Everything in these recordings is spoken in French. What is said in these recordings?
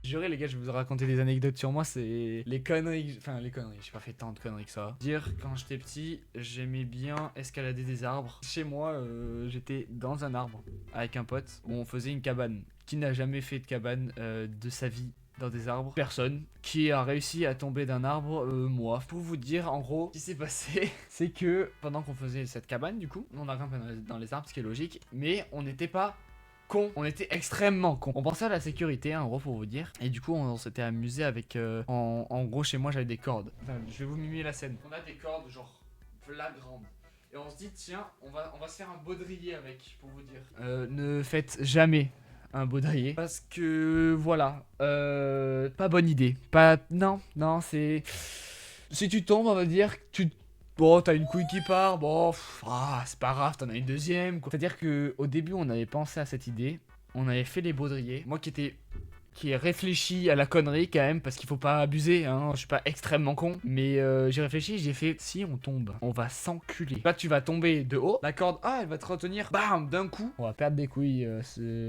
Jurez les gars, je vais vous raconter des anecdotes sur moi, c'est les conneries, enfin les conneries, j'ai pas fait tant de conneries que ça. Dire quand j'étais petit, j'aimais bien escalader des arbres. Chez moi, j'étais dans un arbre avec un pote où on faisait une cabane. Qui n'a jamais fait de cabane de sa vie dans des arbres? Personne. Qui a réussi à tomber d'un arbre? Moi. Pour vous dire, en gros, ce qui s'est passé, c'est que pendant qu'on faisait cette cabane, du coup, on a grimpé dans les arbres, ce qui est logique, mais on n'était pas con, on était extrêmement con. On pensait à la sécurité, en gros, pour vous dire. Et du coup, on s'était amusé avec. En gros, chez moi, j'avais des cordes. Enfin, je vais vous mimer la scène. On a des cordes, genre, la grande. Et on se dit, tiens, on va se faire un baudrier avec, pour vous dire. Ne faites jamais un baudrier. Parce que, voilà. Pas bonne idée. Pas. Non, c'est. Si tu tombes, on va dire que tu. Bon, t'as une couille qui part, bon, c'est pas grave, t'en as une deuxième. C'est-à-dire que au début, on avait pensé à cette idée, on avait fait les baudriers. Moi qui ai réfléchi à la connerie quand même, parce qu'il faut pas abuser, hein, je suis pas extrêmement con. Mais j'ai réfléchi, j'ai fait, si on tombe, on va s'enculer. Là, tu vas tomber de haut, la corde, elle va te retenir, bam, d'un coup. On va perdre des couilles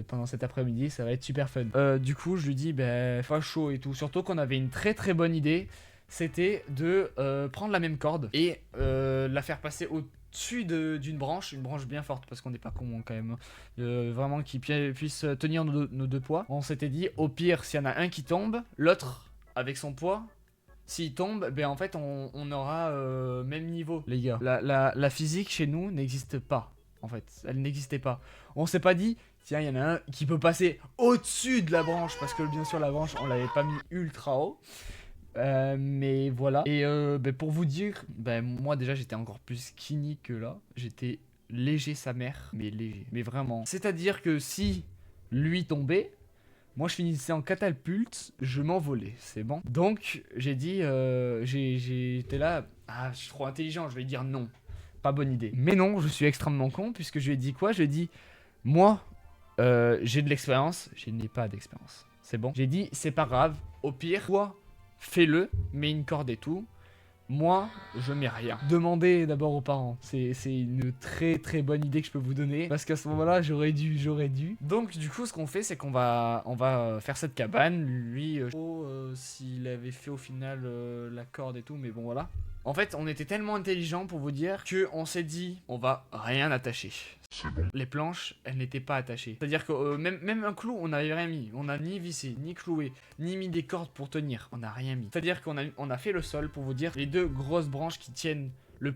pendant cet après-midi, ça va être super fun. Du coup, je lui dis, pas chaud et tout, surtout qu'on avait une très très bonne idée. C'était de prendre la même corde et la faire passer au-dessus d'une branche, une branche bien forte, parce qu'on n'est pas con quand même, vraiment qui puisse tenir nos deux poids. On s'était dit, au pire, s'il y en a un qui tombe, l'autre, avec son poids, s'il tombe, en fait, on aura même niveau, les gars. La physique chez nous n'existe pas, en fait, elle n'existait pas. On s'est pas dit, tiens, il y en a un qui peut passer au-dessus de la branche, parce que bien sûr, la branche, on l'avait pas mis ultra haut. Mais voilà. Et pour vous dire, moi déjà j'étais encore plus skinny que là. J'étais léger sa mère, mais léger, mais vraiment. C'est-à-dire que si lui tombait, moi je finissais en catapulte, je m'envolais, c'est bon. Donc j'ai dit, j'étais là, je suis trop intelligent, je vais dire non, pas bonne idée. Mais non, je suis extrêmement con puisque je lui ai dit quoi? Je lui ai dit, moi j'ai de l'expérience, je n'ai pas d'expérience, c'est bon. J'ai dit c'est pas grave, au pire, toi fais-le, mets une corde et tout. Moi, je mets rien. Demandez d'abord aux parents. C'est une très très bonne idée que je peux vous donner. Parce qu'à ce moment-là, j'aurais dû. Donc du coup, ce qu'on fait, c'est qu'on va faire cette cabane. Lui, s'il avait fait au final la corde et tout, mais bon voilà. En fait, on était tellement intelligents pour vous dire que on s'est dit, on va rien attacher. C'est bon. Les planches, elles n'étaient pas attachées. C'est-à-dire que même un clou, on n'avait rien mis. On n'a ni vissé, ni cloué, ni mis des cordes pour tenir. On n'a rien mis. C'est-à-dire qu'on a fait le sol pour vous dire les deux grosses branches qui tiennent le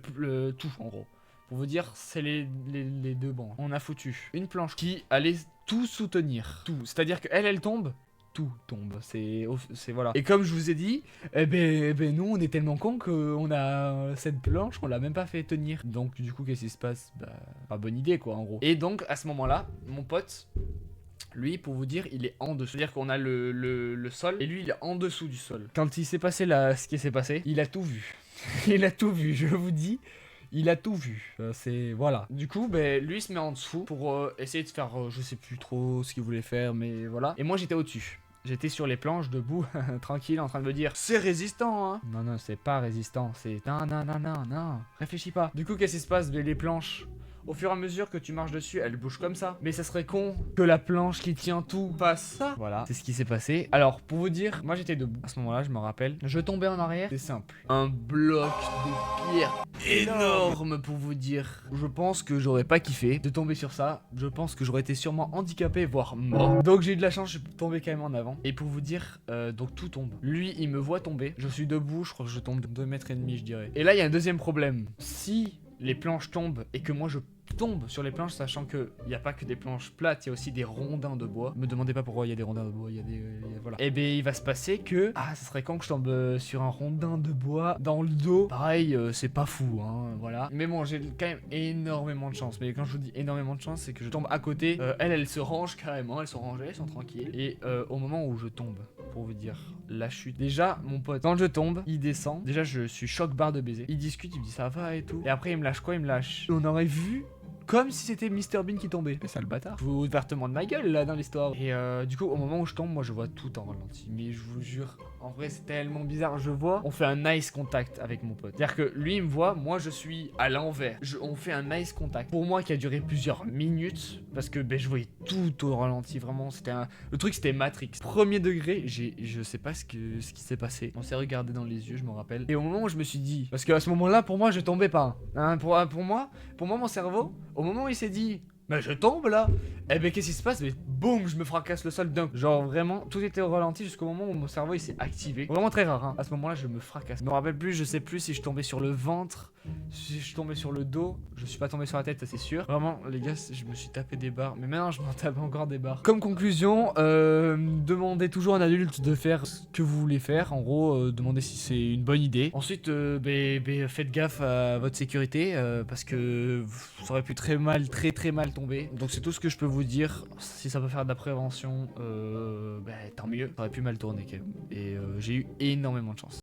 tout en gros. Pour vous dire, c'est les deux branches. On a foutu une planche qui allait tout soutenir. Tout. C'est-à-dire qu'elle tombe. Tout tombe, c'est voilà. Et comme je vous ai dit, nous on est tellement cons qu'on a cette planche, on l'a même pas fait tenir. Donc du coup qu'est-ce qui se passe? Pas bonne idée quoi en gros. Et donc à ce moment-là, mon pote, lui pour vous dire, il est en dessous. C'est-à-dire qu'on a le sol et lui il est en dessous du sol. Quand il s'est passé là, ce qui s'est passé, il a tout vu. Il a tout vu, je vous dis. Il a tout vu, c'est voilà. Du coup, lui il se met en dessous pour essayer de faire, je sais plus trop ce qu'il voulait faire, mais voilà. Et moi j'étais au-dessus. J'étais sur les planches, debout, tranquille, en train de me dire, c'est résistant, hein. Non, c'est pas résistant, c'est non, réfléchis pas. Du coup, qu'est-ce qui se passe? Les planches, au fur et à mesure que tu marches dessus, elles bougent comme ça. Mais ça serait con que la planche qui tient tout fasse ça. Voilà, c'est ce qui s'est passé. Alors, pour vous dire, moi j'étais debout. À ce moment-là, je me rappelle, je tombais en arrière. C'est simple. Un bloc de pierre énorme pour vous dire. Je pense que j'aurais pas kiffé de tomber sur ça. Je pense que j'aurais été sûrement handicapé, voire mort. Donc j'ai eu de la chance, je suis tombé quand même en avant. Et pour vous dire, donc tout tombe. Lui, il me voit tomber. Je suis debout, je crois que je tombe de 2,5 mètres, je dirais. Et là, il y a un deuxième problème. Si les planches tombent et que moi je tombe sur les planches, sachant que il n'y a pas que des planches plates, il y a aussi des rondins de bois. Me demandez pas pourquoi il y a des rondins de bois, il y a des voilà. Et il va se passer que ça serait quand que je tombe sur un rondin de bois dans le dos. Pareil, c'est pas fou, hein, voilà. Mais bon, j'ai quand même énormément de chance. Mais quand je vous dis énormément de chance, c'est que je tombe à côté. Elle se range carrément, elles sont rangées, elles sont tranquilles. Et au moment où je tombe, pour vous dire la chute. Déjà, mon pote, quand je tombe, il descend. Déjà, je suis choc barre de baiser. Il discute, il me dit ça va et tout. Et après, il me lâche quoi? Il me lâche. On aurait vu comme si c'était Mr Bean qui tombait. Mais ça le bâtard. Je vous ouvertement de ma gueule là dans l'histoire. Et du coup, au moment où je tombe, moi je vois tout en ralenti. Mais je vous jure, en vrai, c'est tellement bizarre. Je vois, on fait un nice contact avec mon pote. C'est-à-dire que lui, il me voit, moi je suis à l'envers. On fait un nice contact. Pour moi, qui a duré plusieurs minutes, parce que ben, je voyais tout au ralenti. Vraiment, c'était un. Le truc, c'était Matrix. Premier degré, je sais pas ce qui s'est passé. On s'est regardé dans les yeux, je me rappelle. Et au moment où je me suis dit, parce qu'à ce moment-là, pour moi, je tombais pas. Hein, pour moi, mon cerveau, au moment où il s'est dit, mais je tombe là. Eh ben qu'est-ce qui se passe? Mais boum, je me fracasse le sol d'un coup. Genre vraiment, tout était au ralenti jusqu'au moment où mon cerveau il s'est activé. Vraiment très rare, hein. À ce moment-là, je me fracasse. Je me rappelle plus, je sais plus si je tombais sur le ventre, si je tombais sur le dos. Je suis pas tombé sur la tête, ça c'est sûr. Vraiment, les gars, je me suis tapé des barres. Mais maintenant, je m'en tape encore des barres. Comme conclusion, demandez toujours à un adulte de faire ce que vous voulez faire. En gros, demandez si c'est une bonne idée. Ensuite, faites gaffe à votre sécurité parce que ça aurait pu très mal tomber. Donc c'est tout ce que je peux vous dire. Si ça peut faire de la prévention, tant mieux. Ça aurait pu mal tourner quand même. Et j'ai eu énormément de chance.